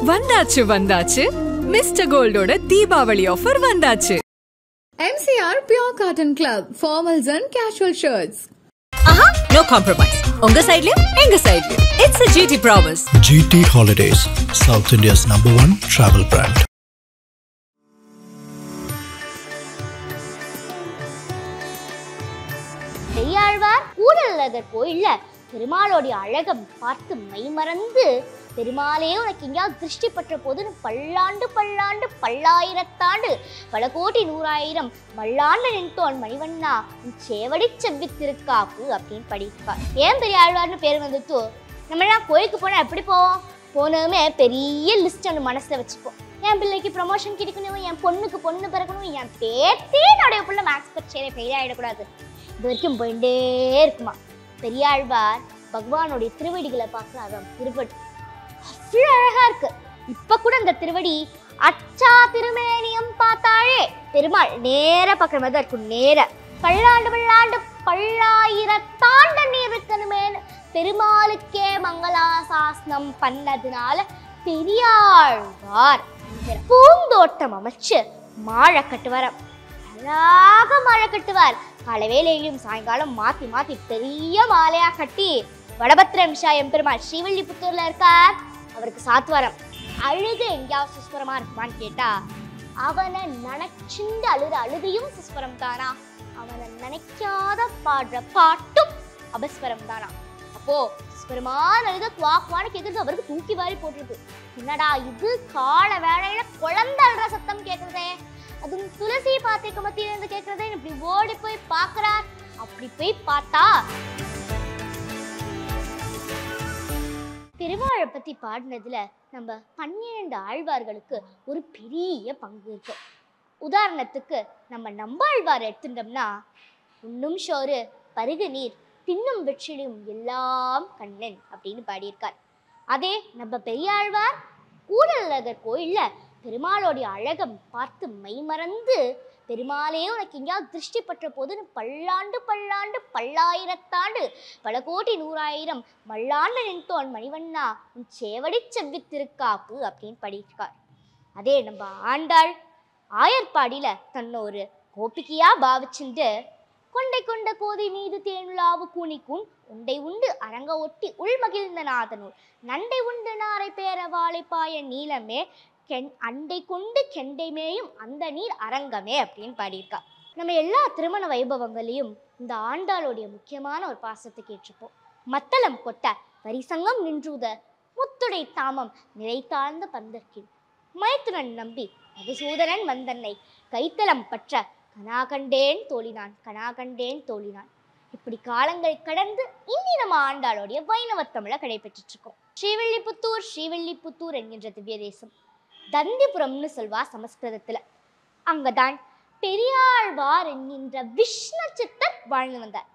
வந்தாச்சு வந்தாச்சு mister கோல்டோட Deepavali offer வந்தாச்சு. MCR Pure Cotton Club formals and casual shirts. No compromise. உங்க சைடுலயும் எங்க சைடுலயும். It's a GT promise. GT Holidays, South India's #1 travel brand. Periyazhwar ஊழல் கோயில்ல பெருமாளுடைய அழகம் பார்த்து மெய்மறந்து பெருமாளே உனக்கு எங்கேயாவது திருஷ்டி பற்ற போதுன்னு பல்லாண்டு பல்லாண்டு பல்லாயிரத்தாண்டு பல கோடி நூறாயிரம் மல்லாண்டு நின்றும் மணிவண்ணா சேவடி செவ்வித்திருக்காப்பு அப்படின்னு படிப்பார். ஏன் பெரியாழ்வார்னு பேர் வந்துட்டு நம்மளாம் கோயிலுக்கு போனால் எப்படி போவோம்? போனதுமே பெரிய லிஸ்ட் ஒன்று மனசில் வச்சுப்போம். என் பிள்ளைக்கு ப்ரொமோஷன் கிடைக்கணும், என் பொண்ணுக்கு பொண்ணு பிறக்கணும், என் பேத்தே நடைய புள்ள மேக்ஸ் பரிச்சையில ஃபெயில் ஆகிடக்கூடாது. இது வரைக்கும் போயிட்டே இருக்குமா. பெரியாழ்வார் பகவானுடைய திருவடிகளை பார்க்குறாரு. திருவடி அவ்வளோ அழகா இருக்கு. இப்ப கூட அந்த திருவடி அச்சா திருமேனியம் பார்த்தாலே பெருமாள் நேர பார்க்குற மாதிரி தான் இருக்கும். நேர பல்லாண்டு பல்லாண்டு பல்லாயிரத்தாண்ட நீர் இருக்கணுமேனு பெருமாளுக்கே மங்களாசாசனம் பண்ணதுனால பெரியாழ்வார் பூந்தோட்டம் அமைச்சு மாழை கட்டுவார். அழகாக மாழை கட்டுவார். காலை வேலையிலும் சாயங்காலம் மாத்தி மாத்தி பெரிய மாலையா கட்டி வடபத்திர விஷயம் பெருமாள் ஸ்ரீவில்லிபுத்தூர்ல இருக்கார். அவருக்கு சாத்துவாரம். அழுது எங்கேயாவது சுஸ்வரமா இருக்குமான்னு கேட்டா அவனை நினைச்சுண்டு அழுத அழுதையும் சுஸ்வரம் தானா, அவனை நினைக்காத பாடுற பாட்டும் அபஸ்வரம் தானா. அப்போ சுஸ்வரமான அழுத குவாக்குவான்னு கேட்கறது அவருக்கு தூக்கி வாரி போட்டுருக்கு. என்னடா இது கால வேளையில குழந்தை அழுற சத்தம் கேட்கறதே, அதுவும் துளசி பாத்திக்கு மத்தியில இருந்து கேட்கறதே. இப்படி ஓடி போய் பாக்குறார். அப்படி போய் பார்த்தா பெருமாளை பத்தி பாடினதுல நம்ம 12 ஆழ்வார்களுக்கு ஒரு பெரிய பங்கு இருக்கு. உதாரணத்துக்கு நம்ம நம்பாழ்வார் எடுத்துட்டோம்னா உண்ணும் சோறு பருகு நீர் தின்னும் வெற்றிலும் எல்லாம் கண்ணன் அப்படின்னு பாடியிருக்கார். அதே நம்ம பெரியாழ்வார் ஊழல் கோயில்ல பெருமாளுடைய அழகம் பார்த்து மெய்மறந்து பெருமாளே உனக்கு எங்கேயாவது திருஷ்டி பற்ற போதுன்னு பல்லாண்டு பல்லாண்டு பல்லாயிரத்தாண்டு பல கோடி நூறாயிரம் மல்லாண்டு நின்றும் மணிவண்ணா சேவடி செவ்வித்திருக்காப்பு அப்படின்னு படிக்கிறார். அதே நம்ம ஆண்டாள் ஆயர்பாடியில தன்னை ஒரு கோபிகையா பாவிச்சுட்டு கொண்டை கொண்ட கோதை மீது தேனுலாவு கூனிக்கூன் உண்டை உண்டு அரங்க ஒட்டி உள்மகிழ்ந்த நாதனூர் நண்டை உண்டு நாரை பேர வாழைப்பாய நீளமே அண்டை கொண்டு கெண்டை மேயும் அந்த நீர் அரங்கமே அப்படின்னு பாடியிருக்கா. நம்ம எல்லா திருமண வைபவங்களையும் இந்த ஆண்டாளுடைய முக்கியமான ஒரு பாசத்தை கேட்டிருப்போம். மத்தளம் கொட்ட வரிசங்கம் நின்றூத முத்துடை தாமம் நிறைத்தாழ்ந்த பந்தற்கில் மைத்துனன் நம்பி மதுசூதனன் வந்தன்னை கைத்தளம் பற்ற கனாகண்டேன் தோழினான் கனாகண்டேன் தோழினான். இப்படி காலங்கள் கடந்து இன்னி நம்ம ஆண்டாளுடைய வைணவ தமிழை கடைபெற்றுட்டு இருக்கோம். ஸ்ரீவில்லிபுத்தூர் என்கின்ற திவ்ய தேசம் தந்திபுரம்னு சொல்வா சமஸ்கிருதத்துல. அங்கதான் பெரியாழ்வார் என்கின்ற விஷ்ணு சித்தர் வாழ்ந்து வந்தார்.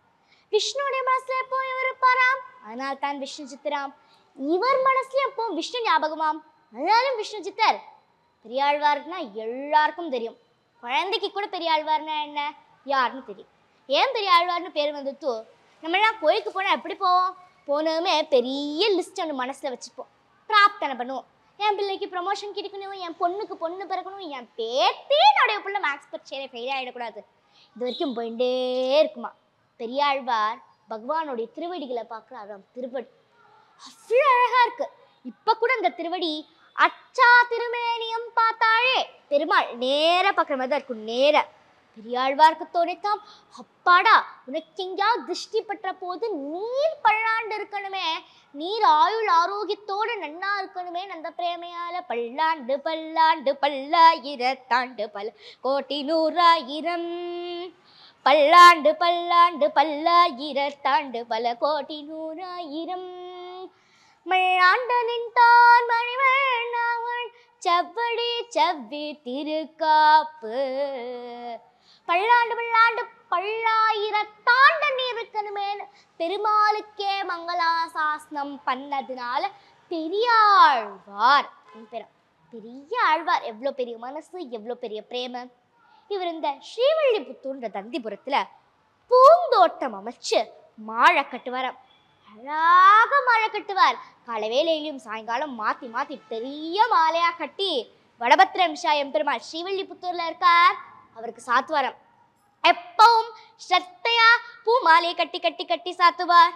விஷ்ணுடைய மனசுல எப்போ இவர் இருப்பாராம், அதனால் தான் விஷ்ணு சித்தராம். இவர் மனசுல எப்போ விஷ்ணு ஞாபகமாம், அதனாலும் விஷ்ணு சித்தர். பெரியாழ்வார்னா எல்லாருக்கும் தெரியும். குழந்தைக்கு கூட பெரியாழ்வார்னா என்ன யாருன்னு தெரியும். ஏன் பெரியாழ்வார்னு பேர் வந்துட்டு நம்மளாம் கோயிலுக்கு போனால் எப்படி போவோம்? போனதுமே பெரிய லிஸ்ட் ஒன்று மனசில் வச்சுப்போம். பிரார்த்தனை பண்ணுவோம். என் பிள்ளைக்கு ப்ரொமோஷன் கிடைக்கணும், என் பொண்ணுக்கு பொண்ணு பிறக்கணும், என் பேத்தே நடைய புள்ள மேக்ஸ் பரிச்சையில ஃபெயில் ஆகிடக்கூடாது. இது வரைக்கும் போயிட்டே இருக்குமா. பெரியாழ்வார் பகவானுடைய திருவடிகளை பார்க்குறாரு. திருவடி அவ்வளோ அழகா இருக்கு. இப்ப கூட அந்த திருவடி அச்சா திருமேனியம் பார்த்தாலே பெருமாள் நேர பார்க்குற மாதிரி தான் இருக்கும். நேர பெரியாழ்வார்க்கு தோணித்தான், அப்பாடா உனக்கு எங்கேயாவது திருஷ்டி பற்ற போது நீர் பல்லாண்டு இருக்கணுமே, நீர் ஆயுள் ஆரோக்கியத்தோடு நன்னா இருக்கணுமே, அந்த பிரேமையால பல்லாண்டு பல்லாண்டு பல்லாயிரத்தாண்டு பல கோடி நூறாயிரம் பல்லாண்டு பல்லாண்டு பல்லாயிரத்தாண்டு பல கோடி நூறாயிரம் மல்லாண்டு நின்றான் மணிவண்ணாவன் செவ்வடி செவ்வி திருக்காப்பு பல்லாண்டு பல்லாண்டு பல்லாயிரத்தாண்ட நீர் இருக்கணுமேனு பெருமாளுக்கே மங்களாசாசனம் பண்ணதுனால பெரியாழ்வார் பெரிய ஆழ்வார். எவ்வளோ பெரிய மனசு, எவ்வளோ பெரிய பிரேம. இவர் இந்த ஸ்ரீவில்லிபுத்தூர்ன்ற தந்திபுரத்துல பூந்தோட்டம் அமைச்சு மாழை கட்டுவாராம். அழகாக மாலை கட்டுவார். காலை வேளையிலும் சாயங்காலம் மாற்றி மாற்றி பெரிய மாலையாக கட்டி வடபத்திரம் எம்பெருமாள் ஸ்ரீவில்லிபுத்தூரில் இருக்கார், அவருக்கு சாத்துவாரம். எப்பவும் ஸ்ரத்தையா பூ மாலையை கட்டி கட்டி கட்டி சாத்துவார்.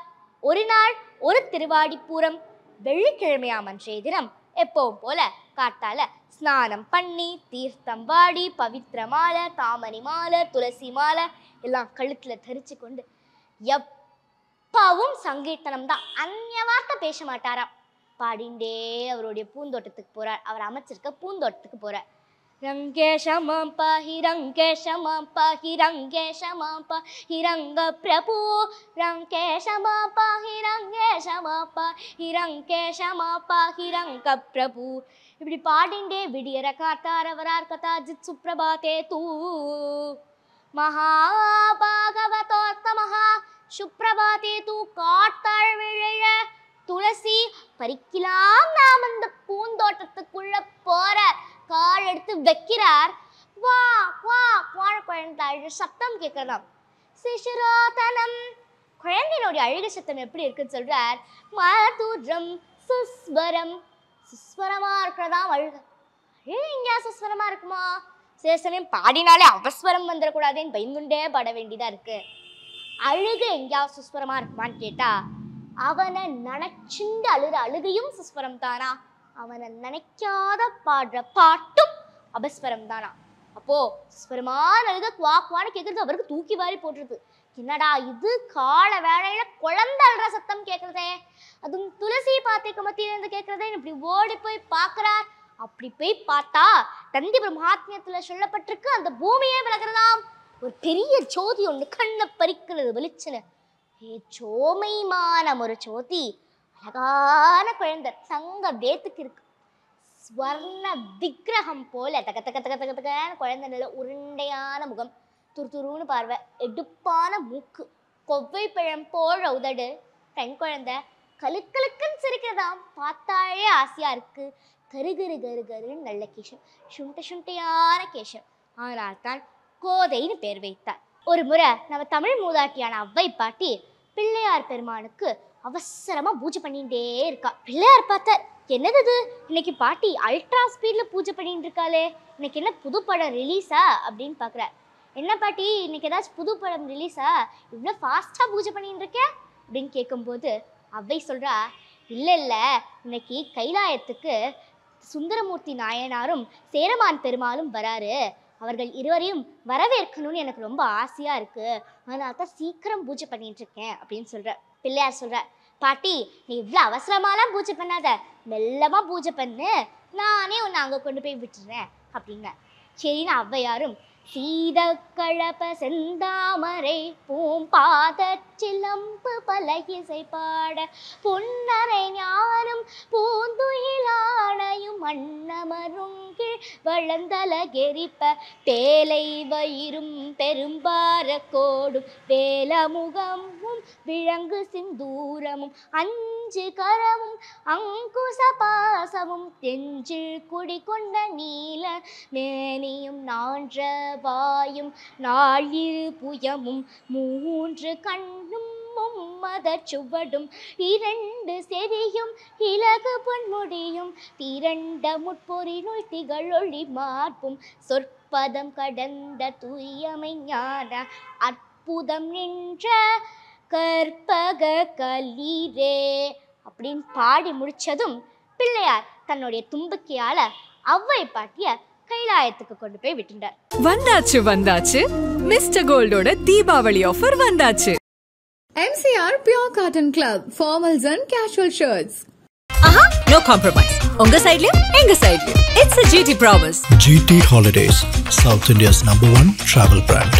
ஒரு நாள் ஒரு திருவாடிப்பூரம் வெள்ளிக்கிழமையாம் அன்றைய தினம் எப்பவும் போல காட்டால ஸ்நானம் பண்ணி தீர்த்தம் வாடி பவித்திர மாலை, தாமரை மாலை, துளசி மாலை எல்லாம் கழுத்துல தரிச்சு கொண்டு எப்பவும் சங்கீர்த்தனம் தான், அந்நிய வார்த்தை பேச மாட்டாராம். பாடிண்டே அவருடைய பூந்தோட்டத்துக்கு போறார். அவர் அமைச்சிருக்க பூந்தோட்டத்துக்கு போறார். ரங்கேஷமாம் பாஹி ரங்கேஷமாம் பாஹி ரங்கேஷமாம் பாஹி ரங்க பிரபு ரங்கேஷமாம் பாஹி ரங்கேஷமாம் பாஹி ரங்கேஷமாம் பாஹி ரங்க பிரபு இப்படி பாடிண்டே விடியற காத்தார் அவரார் கதாஜித் சுப்ரபாதே தூ மகாபாகவதோத்தமஹா சுப்ரபாதே தூ காத்தாழ் விழைய துளசி பறிக்கலாம். நாம் அந்த பூந்தோட்டத்துக்குள்ள போற கால் எடுத்து வைக்கிறார். வா வா குழந்தை சத்தம் கேட்கலாம். சிசுரோதனம் குழந்தையினுடைய அழுகு சத்தம் எப்படி இருக்குன்னு சொல்றார். மதுரம் சுஸ்வரம் சுஸ்வரமா இருக்கிறதாம் அழுகு. எங்கேயா சுஸ்வரமா இருக்குமா? சில சமயம் பாடினாலே அவஸ்வரம் வந்துடக்கூடாதுன்னு பயந்துண்டே பாட வேண்டியதா இருக்கு. அழுகு எங்கேயாவது சுஸ்வரமா இருக்குமான்னு கேட்டா அவனை நினைச்சுண்டு அழுற அழுகையும் சுஸ்வரம் தானா, அவனை நினைக்காத பாடுற பாட்டும் அபஸ்வரம் தானா. அப்போ சுஸ்வரமான அழுக குவாக்குவான்னு கேட்கறது அவருக்கு தூக்கி வாரி போட்டுருது. என்னடா இது கால வேளையில குழந்தை அழுற சத்தம் கேட்கறதே, அதுவும் துளசி பாத்தைக்கு மத்தியில இருந்து கேட்கறதே. இப்படி ஓடி போய் பார்க்கிறார். அப்படி போய் பார்த்தா தந்தி பிரம்மாத்மியத்துல சொல்லப்பட்டிருக்கு, அந்த பூமியே விலகிறதாம். ஒரு பெரிய ஜோதி ஒன்று கண்ணை பறிக்கிறது வெளிச்சன. சோமைமான ஒரு ஜோதி, அழகான குழந்தை, தங்க வேத்துக்கு இருக்கு, ஸ்வர்ண விக்கிரகம் போல தக தக தக தக தகான குழந்தை, நல்ல உருண்டையான முகம், துருதுருன்னு பார்வை, எடுப்பான மூக்கு, கொவ்வை பழம் போல உதடு, பெண் குழந்தை கலுக்கலுக்குன்னு சிரிக்கிறதாம். பார்த்தாலே ஆசையா இருக்கு. கருகரு கரு கருன்னு நல்ல கேசம், சுண்ட சுண்டையான கேசம். ஆனால் தான் கோதைன்னு பேர் வைத்தார். ஒரு முறை நம்ம தமிழ் மூதாட்டியான அவ்வை பாட்டி பிள்ளையார் பெருமானுக்கு அவசரமா பூஜை பண்ணிட்டே இருக்கா. பிள்ளையார் பார்த்தார், என்னது இது இன்னைக்கு பாட்டி அல்ட்ரா ஸ்பீட்ல பூஜை பண்ணிட்டு இருக்காளே, இன்னைக்கு என்ன புது படம் ரிலீஸா அப்படின்னு பாக்குறார். என்ன பாட்டி இன்னைக்கு ஏதாச்சும் புது படம் ரிலீஸா, இவ்வளோ ஃபாஸ்டா பூஜை பண்ணிட்டு இருக்க அப்படின்னு கேட்கும்போது அவ்வை சொல்றா, இல்ல இல்ல இன்னைக்கு கைலாயத்துக்கு சுந்தரமூர்த்தி நாயனாரும் சேரமான் பெருமாளும் வராரு, அவர்கள் இருவரையும் வரவேற்கணும்னு எனக்கு ரொம்ப ஆசையா இருக்கு, அதனால தான் சீக்கிரம் பூஜை பண்ணிட்டு இருக்கேன் அப்படின்னு சொல்ற. பிள்ளையார் சொல்ற, பாட்டி நீ இவ்வளோ அவசரமாலாம் பூஜை பண்ணாத, மெல்லமா பூஜை பண்ணு, நானே உன்னை அங்கே கொண்டு போய் விட்டுறேன் அப்படின்னா. சரின்னு ஔவையாரும் சீத கழப செந்தாமரை பூம்பாத சிலம்பு பல இசை பாட பொன்னரை ஞானம் பூந்துயிலானையும் அன்னமருங்கில் வளர்ந்தல கெரிப்ப பேலை வயிறும் பெரும்பார கோடும் வேலமுகமும் விலங்கு சிந்தூரமும் அஞ்சு கரமும் அங்குச பாசமும் தெஞ்சில் குடிகொண்ட நீல மேனியும் நான்ற வாயும் நாழிரு புயமும் மூன்று கண்ணும் மத சுவடும் இரண்டு செவியும் இலகு பொன்முடியும் திரண்ட முட்பொறினுள் திகழொளி மார்பும் சொற்பதம் கடந்த தூயமை ஞான அற்புதம் நின்ற கற்பக கலீரே அப்படின்னு பாடி முடிச்சதும் பிள்ளையார் தன்னுடைய தும்பிக்கையால அவ்வை பாட்டிய கைலாயத்துக்கு கொண்டு போய் விட்டுட்டார். வந்தாச்சு வந்தாச்சு மிஸ்டர் கோல்டோட தீபாவளி ஆஃபர் வந்தாச்சு. MCR Pure Cotton Club, formals and casual shirts. Aha, no compromise. Unga sidelayum, enga sidelayum. It's a GT promise. GT Holidays, South India's #1 travel brand.